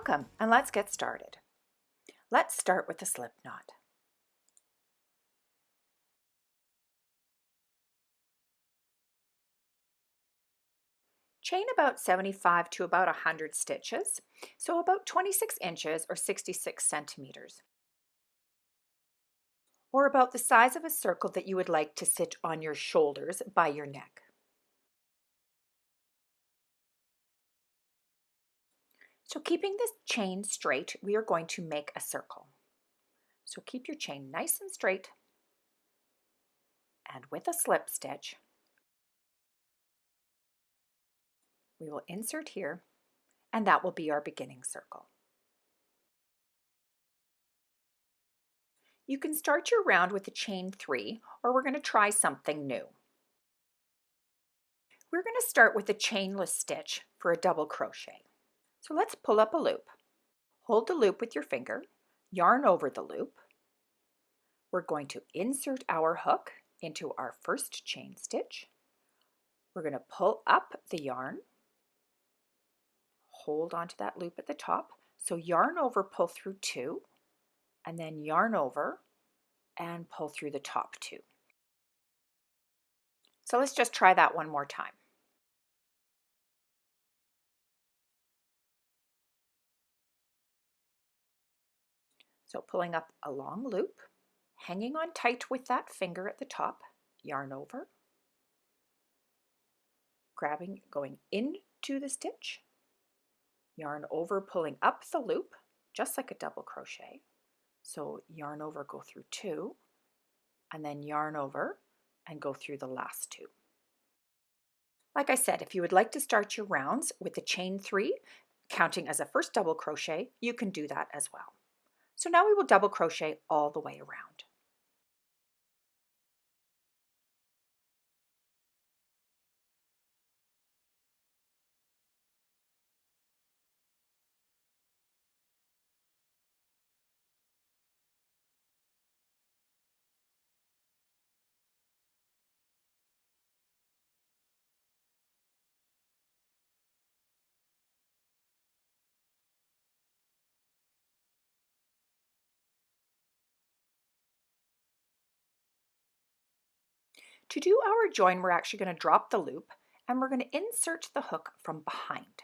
Welcome, and let's get started. Let's start with the slip knot. Chain about 75 to about 100 stitches, so about 26 inches or 66 centimeters, or about the size of a circle that you would like to sit on your shoulders by your neck. So keeping this chain straight, we are going to make a circle. So keep your chain nice and straight, and with a slip stitch, we will insert here, and that will be our beginning circle. You can start your round with a chain 3, or we're going to try something new. We're going to start with a chainless stitch for a double crochet. So let's pull up a loop. Hold the loop with your finger, yarn over the loop. We're going to insert our hook into our first chain stitch. We're going to pull up the yarn, hold onto that loop at the top. So yarn over, pull through 2, and then yarn over and pull through the top 2. So let's just try that one more time. So pulling up a long loop, hanging on tight with that finger at the top, yarn over, grabbing, going into the stitch, yarn over, pulling up the loop, just like a double crochet. So yarn over, go through 2, and then yarn over and go through the last 2. Like I said, if you would like to start your rounds with the chain 3, counting as a first double crochet, you can do that as well. So now we will double crochet all the way around. To do our join, we're actually going to drop the loop and we're going to insert the hook from behind.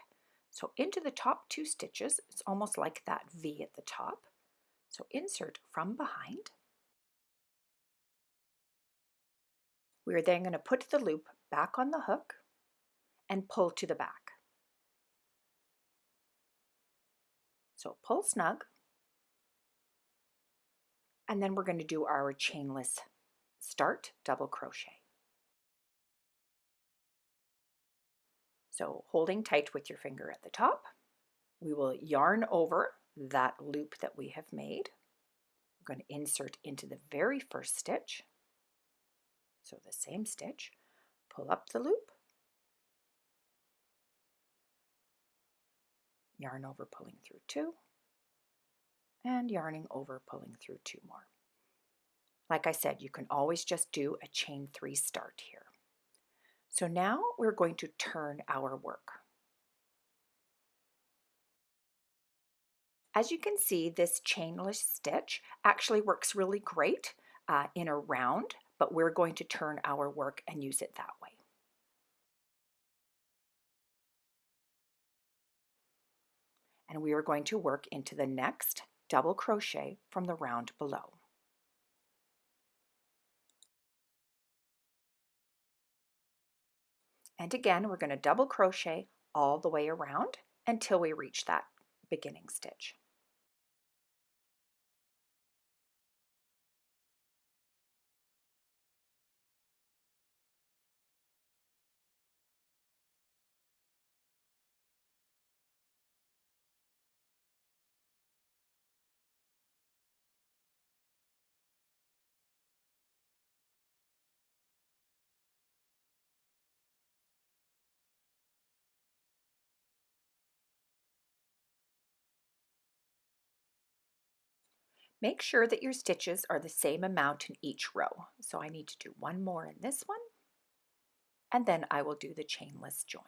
So into the top 2 stitches, it's almost like that V at the top. So insert from behind. We are then going to put the loop back on the hook and pull to the back. So pull snug, and then we're going to do our chainless start double crochet. So holding tight with your finger at the top, we will yarn over that loop that we have made. We're going to insert into the very first stitch. So the same stitch, pull up the loop, yarn over, pulling through 2, and yarning over, pulling through 2 more. Like I said, you can always just do a chain 3 start here. So now we're going to turn our work. As you can see, this chainless stitch actually works really great in a round, but we're going to turn our work and use it that way. And we are going to work into the next double crochet from the round below. And again, we're going to double crochet all the way around until we reach that beginning stitch. Make sure that your stitches are the same amount in each row. So I need to do one more in this one, and then I will do the chainless join.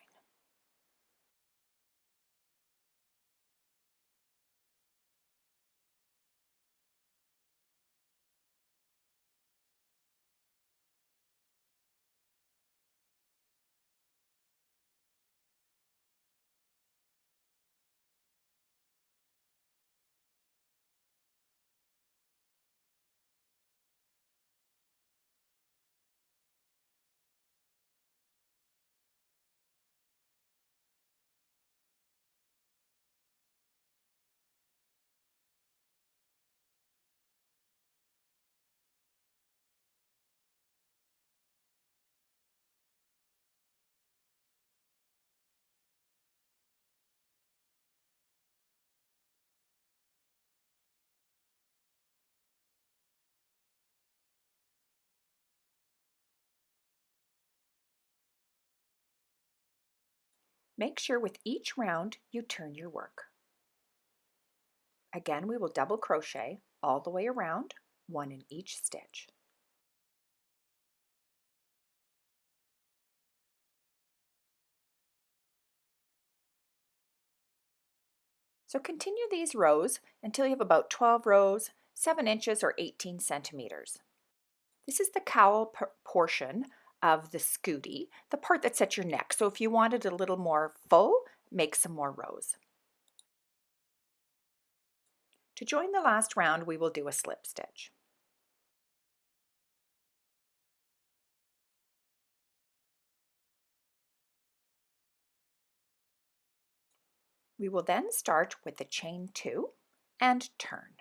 Make sure with each round you turn your work. Again, we will double crochet all the way around, one in each stitch. So continue these rows until you have about 12 rows, 7 inches or 18 centimeters. This is the cowl portion of the Scoodie, the part that's at your neck. So if you wanted a little more full, make some more rows. To join the last round, we will do a slip stitch. We will then start with the chain 2 and turn.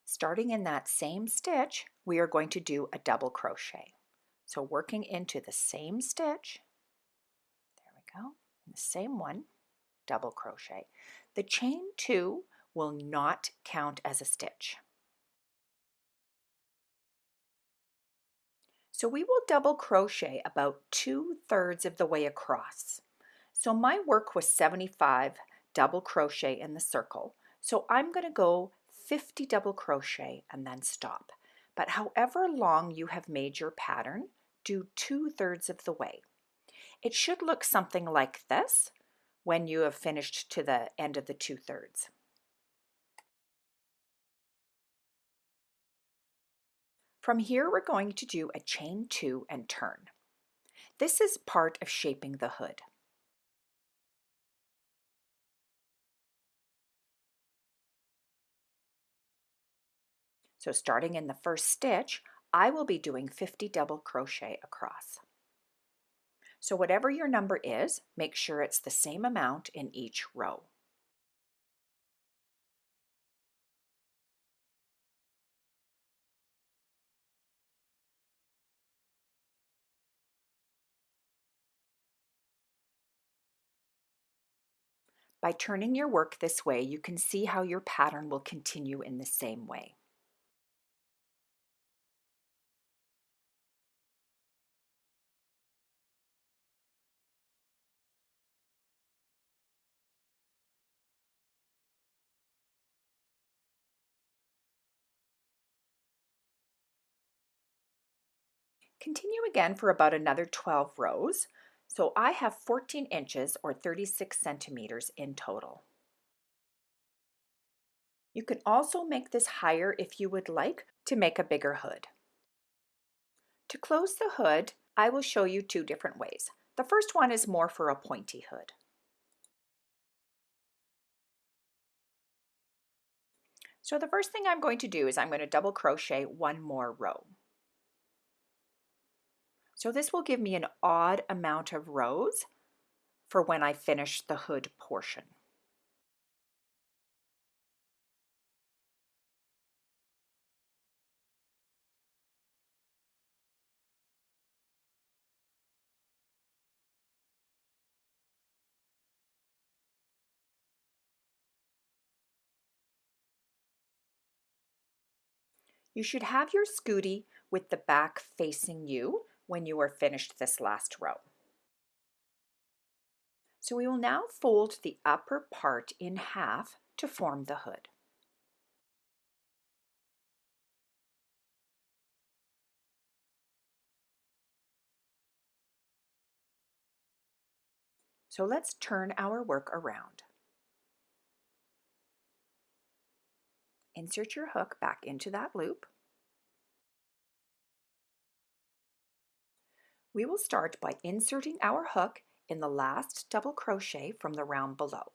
Starting in that same stitch, we are going to do a double crochet. So working into the same stitch, there we go, the same one, double crochet. The chain 2 will not count as a stitch. So we will double crochet about 2/3 of the way across. So my work was 75 double crochet in the circle. So I'm going to go 50 double crochet and then stop. But however long you have made your pattern, do 2/3 of the way. It should look something like this when you have finished to the end of the 2/3. From here, we're going to do a chain 2 and turn. This is part of shaping the hood. So starting in the first stitch, I will be doing 50 double crochet across. So whatever your number is, make sure it's the same amount in each row. By turning your work this way, you can see how your pattern will continue in the same way. Continue again for about another 12 rows. So I have 14 inches or 36 centimeters in total. You can also make this higher if you would like to make a bigger hood. To close the hood, I will show you 2 different ways. The first one is more for a pointy hood. So the first thing I'm going to do is I'm going to double crochet 1 more row. So this will give me an odd amount of rows for when I finish the hood portion. You should have your Scoodie with the back facing you when you are finished this last row. So we will now fold the upper part in half to form the hood. So let's turn our work around. Insert your hook back into that loop. We will start by inserting our hook in the last double crochet from the round below.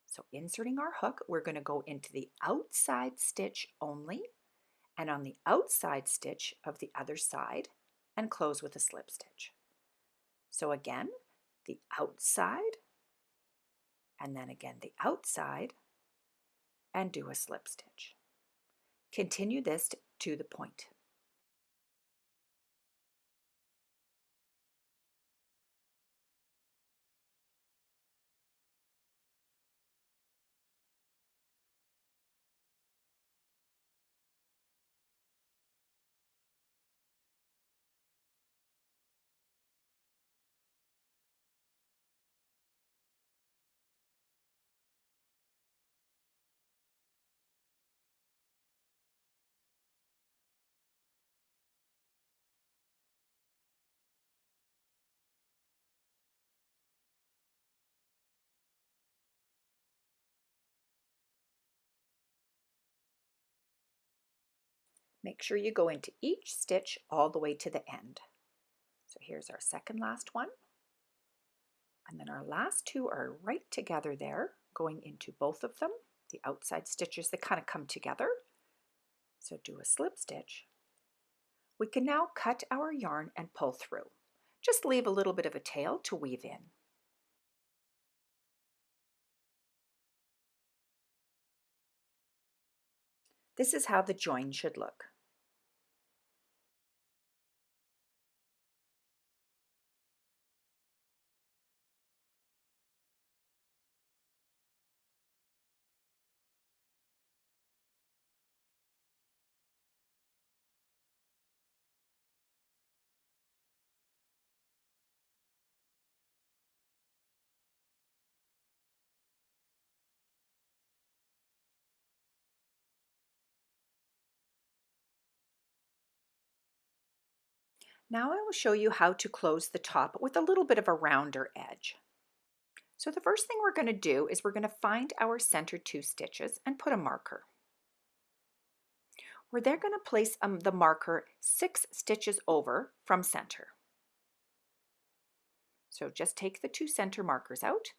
So inserting our hook, we're going to go into the outside stitch only, and on the outside stitch of the other side, and close with a slip stitch. So again, the outside, and then again the outside, and do a slip stitch. Continue this to the point. Make sure you go into each stitch all the way to the end. So here's our second last one. And then our last two are right together there, going into both of them, the outside stitches that kind of come together. So do a slip stitch. We can now cut our yarn and pull through. Just leave a little bit of a tail to weave in. This is how the join should look. Now I will show you how to close the top with a little bit of a rounder edge. So the first thing we're going to do is we're going to find our center 2 stitches and put a marker. We're then going to place the marker 6 stitches over from center. So just take the 2 center markers out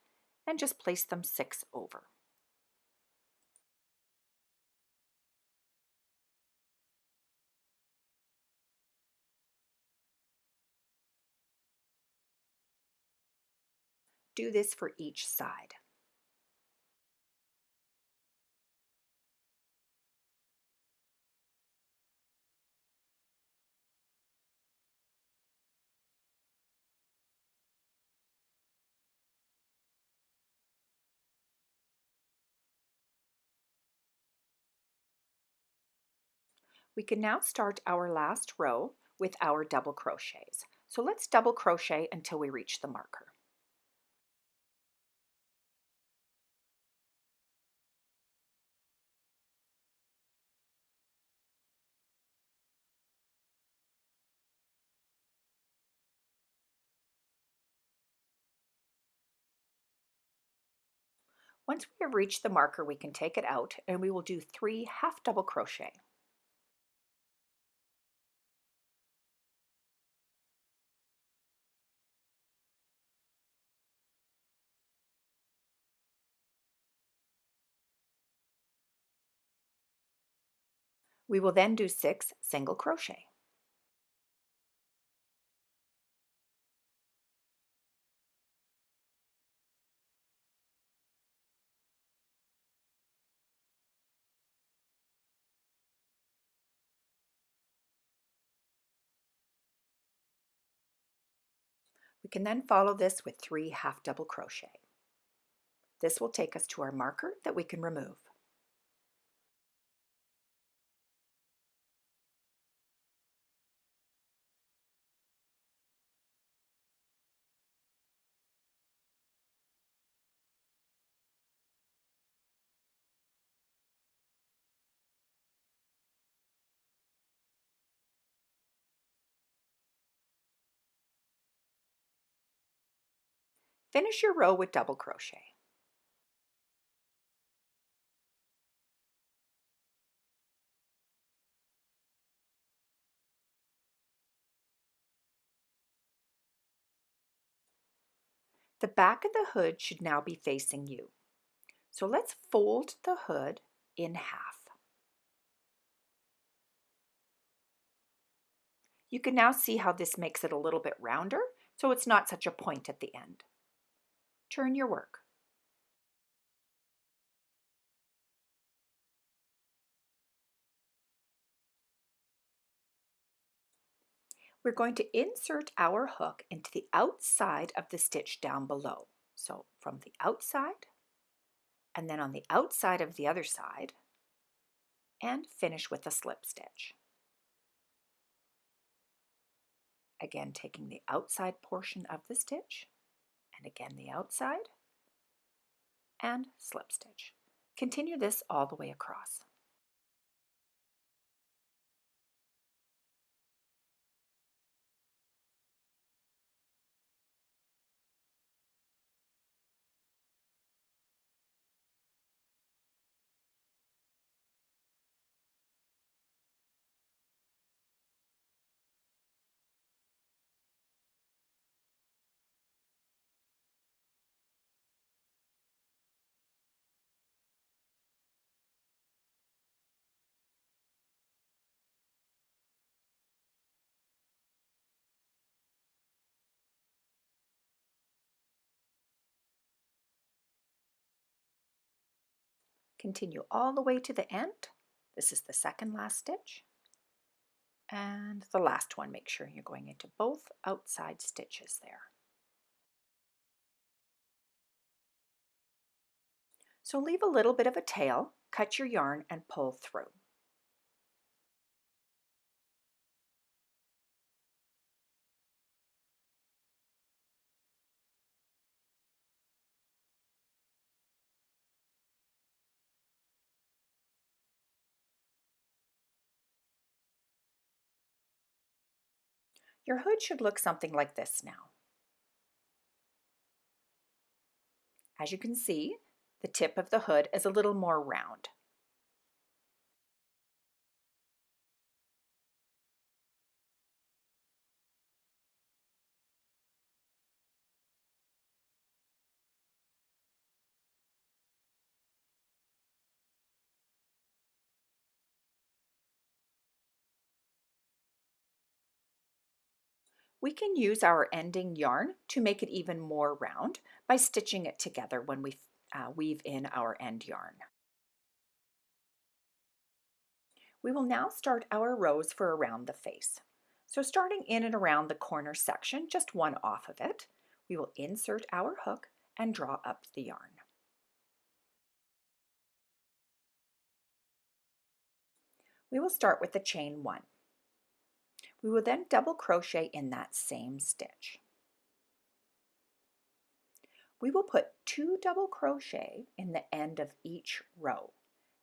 and just place them 6 over. Do this for each side. We can now start our last row with our double crochets. So let's double crochet until we reach the marker. Once we have reached the marker, we can take it out and we will do 3 half double crochet. We will then do 6 single crochet. We can then follow this with 3 half double crochet. This will take us to our marker that we can remove. Finish your row with double crochet. The back of the hood should now be facing you. So let's fold the hood in half. You can now see how this makes it a little bit rounder, so it's not such a point at the end. Turn your work. We're going to insert our hook into the outside of the stitch down below. So from the outside, and then on the outside of the other side, and finish with a slip stitch. Again, taking the outside portion of the stitch, and again the outside, and slip stitch. Continue this all the way across. Continue all the way to the end. This is the second last stitch. And the last one, make sure you're going into both outside stitches there. So leave a little bit of a tail, cut your yarn and pull through. Your hood should look something like this now. As you can see, the tip of the hood is a little more round. We can use our ending yarn to make it even more round by stitching it together when we weave in our end yarn. We will now start our rows for around the face. So starting in and around the corner section, just one off of it, we will insert our hook and draw up the yarn. We will start with the chain 1. We will then double crochet in that same stitch. We will put 2 double crochet in the end of each row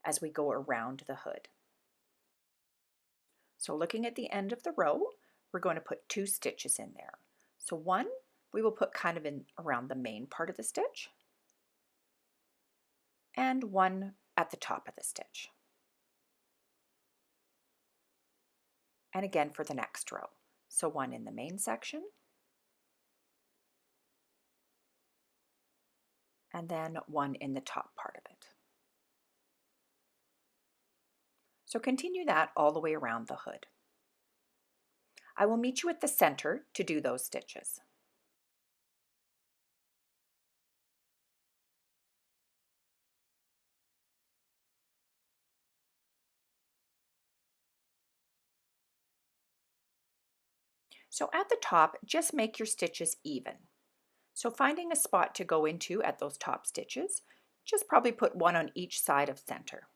as we go around the hood. So looking at the end of the row, we're going to put 2 stitches in there. So one we will put kind of in around the main part of the stitch, and one at the top of the stitch. And again for the next row. So one in the main section, and then one in the top part of it. So continue that all the way around the hood. I will meet you at the center to do those stitches. So at the top, just make your stitches even. So finding a spot to go into at those top stitches, just probably put one on each side of center.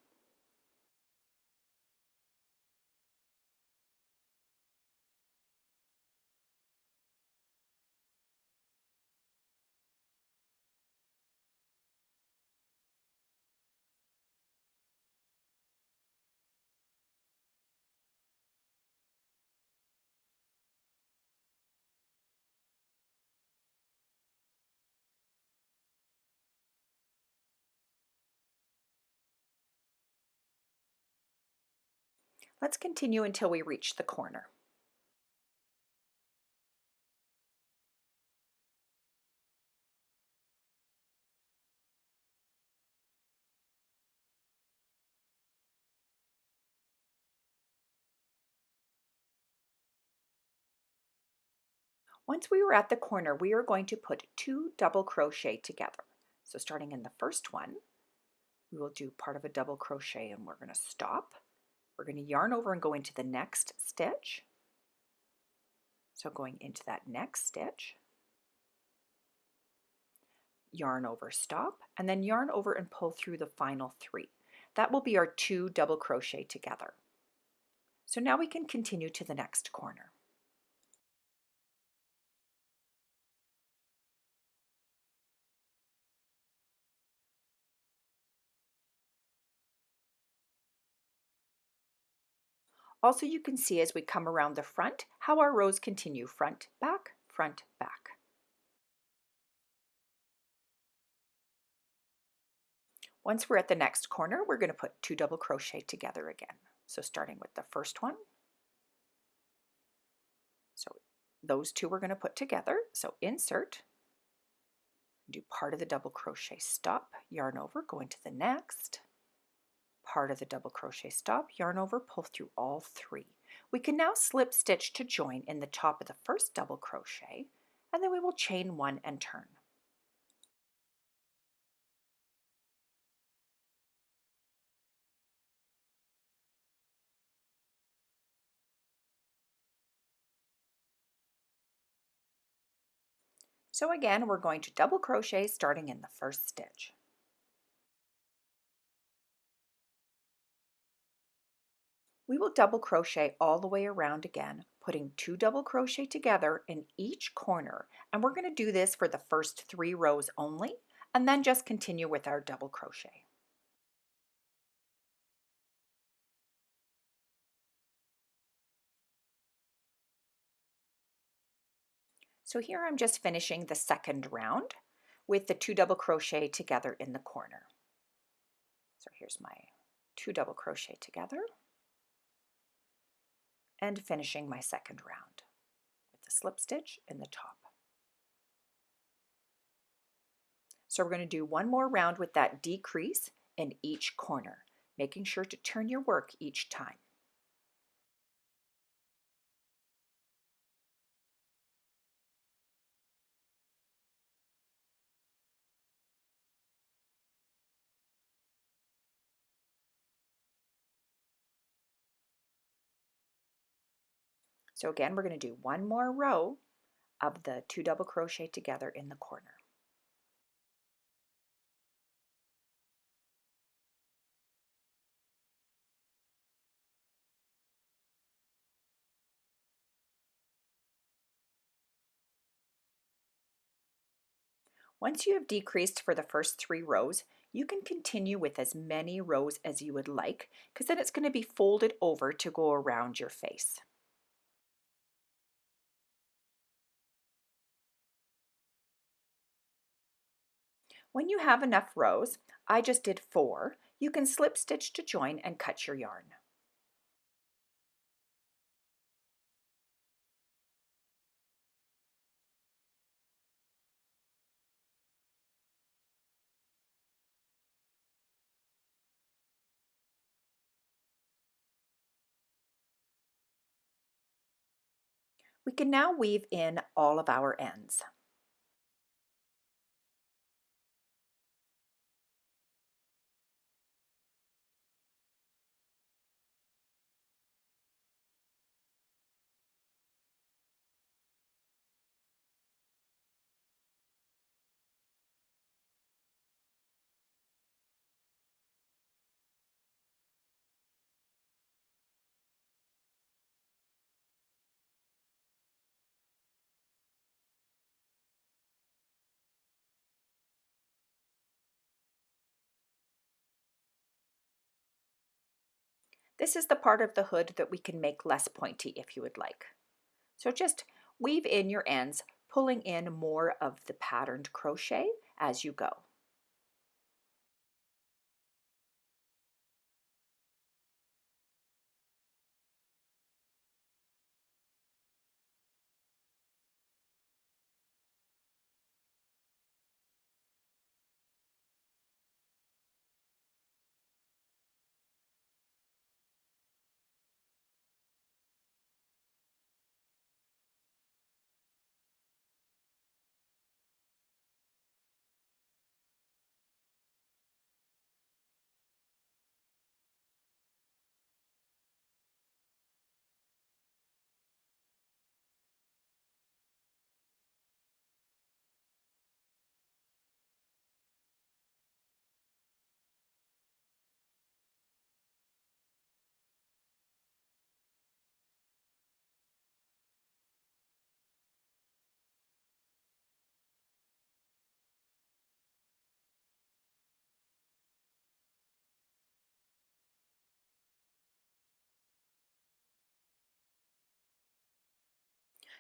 Let's continue until we reach the corner. Once we were at the corner, we are going to put 2 double crochet together. So starting in the first one, we will do part of a double crochet and we're going to stop. We're going to yarn over and go into the next stitch. So going into that next stitch, yarn over, stop, and then yarn over and pull through the final 3. That will be our 2 double crochet together. So now we can continue to the next corner. Also, you can see as we come around the front how our rows continue front, back, front, back. Once we're at the next corner, we're going to put 2 double crochet together again. So starting with the first one. So those 2 we're going to put together. So insert, do part of the double crochet, stop, yarn over, go into the next. Part of the double crochet, stop, yarn over, pull through all 3. We can now slip stitch to join in the top of the first double crochet, and then we will chain 1 and turn. So again, we're going to double crochet starting in the first stitch. We will double crochet all the way around again, putting 2 double crochet together in each corner, and we're going to do this for the first 3 rows only, and then just continue with our double crochet. So here I'm just finishing the second round with the 2 double crochet together in the corner. So here's my 2 double crochet together and finishing my second round with the slip stitch in the top. So we're going to do one more round with that decrease in each corner, making sure to turn your work each time. So again, we're going to do one more row of the 2 double crochet together in the corner. Once you have decreased for the first 3 rows, you can continue with as many rows as you would like, because then it's going to be folded over to go around your face. When you have enough rows, I just did 4, you can slip stitch to join and cut your yarn. We can now weave in all of our ends. This is the part of the hood that we can make less pointy if you would like. So just weave in your ends, pulling in more of the patterned crochet as you go.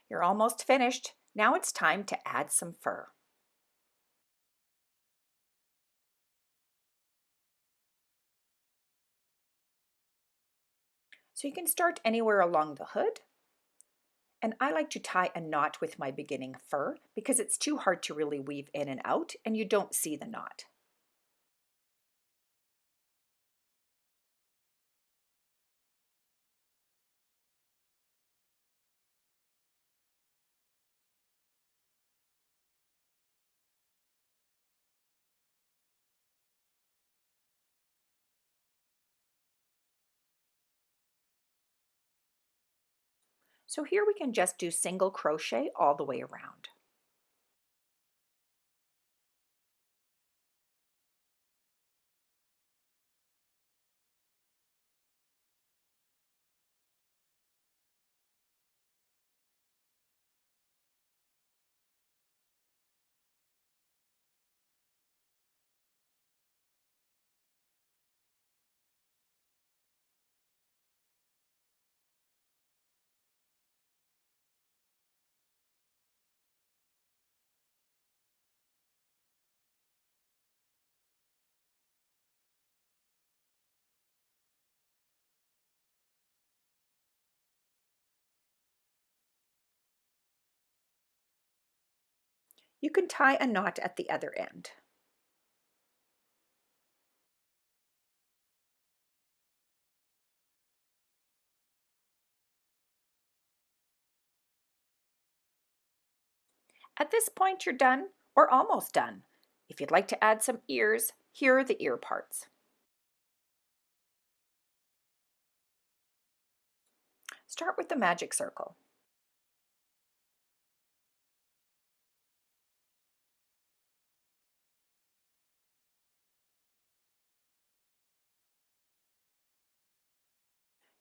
You're almost finished. Now it's time to add some fur. So you can start anywhere along the hood. And I like to tie a knot with my beginning fur because it's too hard to really weave in and out and you don't see the knot. So here we can just do single crochet all the way around. You can tie a knot at the other end. At this point, you're done or almost done. If you'd like to add some ears, here are the ear parts. Start with the magic circle.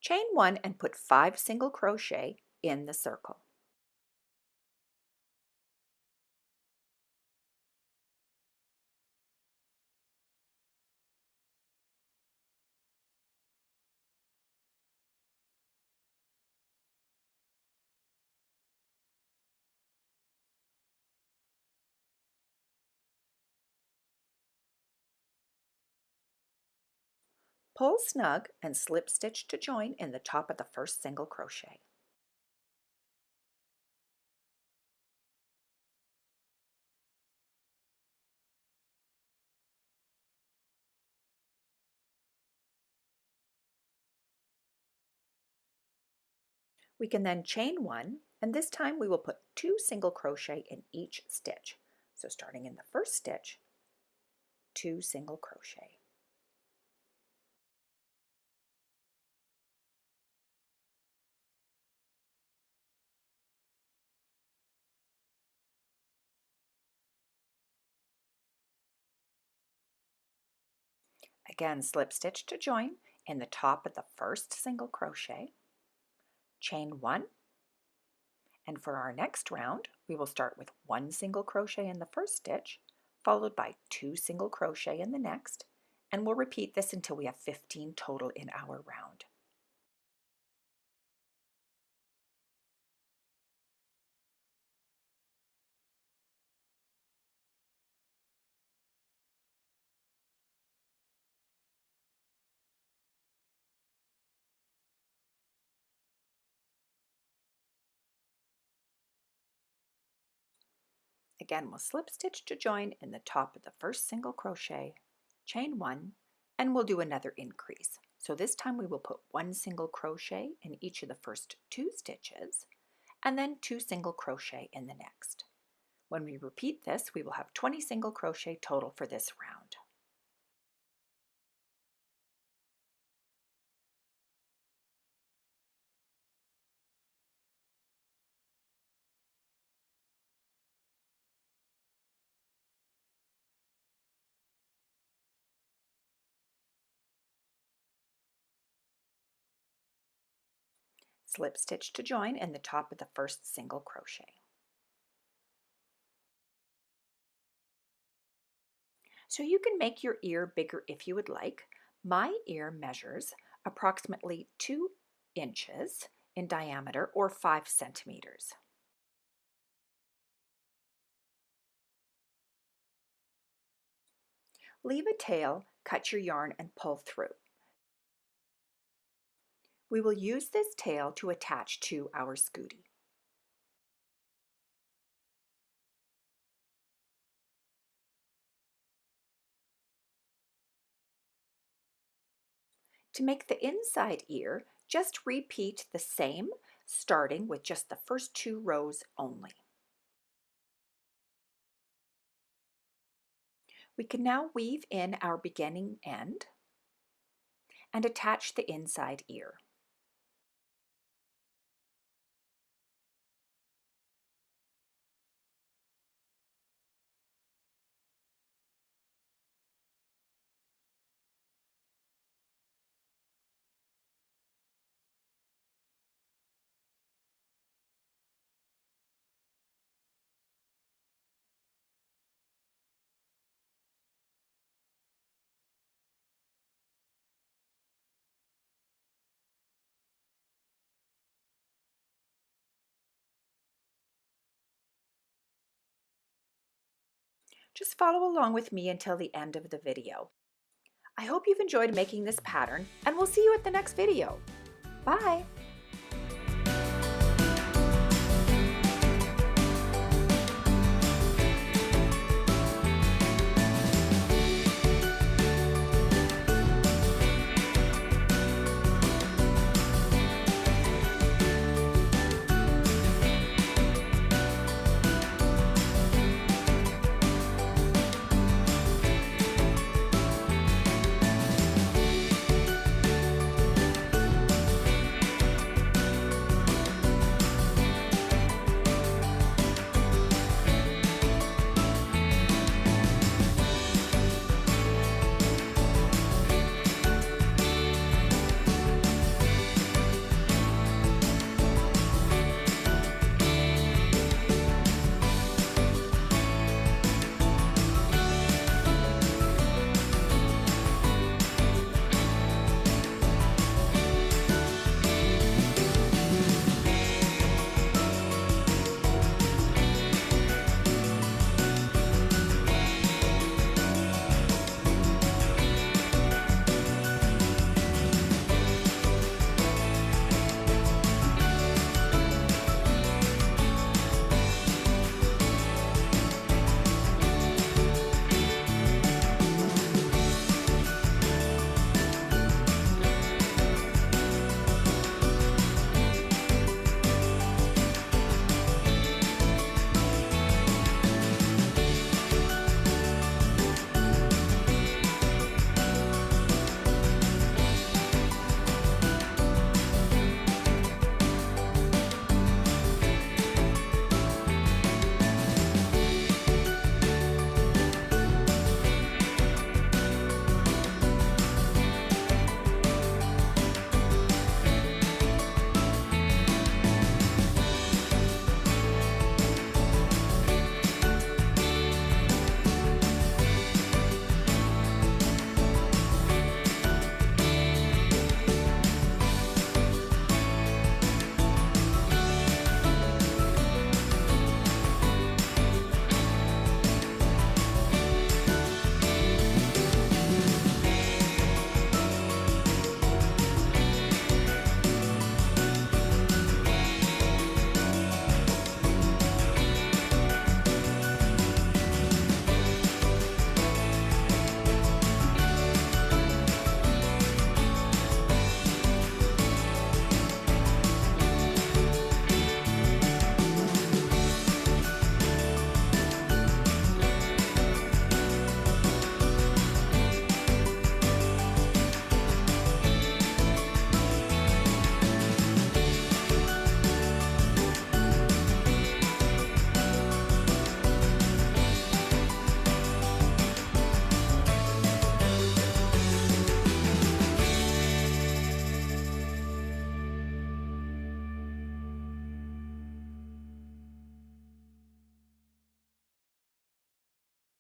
Chain 1 and put 5 single crochet in the circle. Pull snug and slip stitch to join in the top of the first single crochet. We can then chain 1, and this time we will put 2 single crochet in each stitch. So starting in the first stitch, 2 single crochet. Again, slip stitch to join in the top of the first single crochet, chain 1, and for our next round we will start with 1 single crochet in the first stitch, followed by 2 single crochet in the next, and we'll repeat this until we have 15 total in our round. Again, we'll slip stitch to join in the top of the first single crochet, chain 1, and we'll do another increase. So this time we will put 1 single crochet in each of the first 2 stitches, and then 2 single crochet in the next. When we repeat this, we will have 20 single crochet total for this round. Slip stitch to join in the top of the first single crochet. So you can make your ear bigger if you would like. My ear measures approximately 2 inches in diameter or 5 centimeters. Leave a tail, cut your yarn and pull through. We will use this tail to attach to our Scoodie. To make the inside ear, just repeat the same, starting with just the first 2 rows only. We can now weave in our beginning end and attach the inside ear. Just follow along with me until the end of the video. I hope you've enjoyed making this pattern, and we'll see you at the next video. Bye!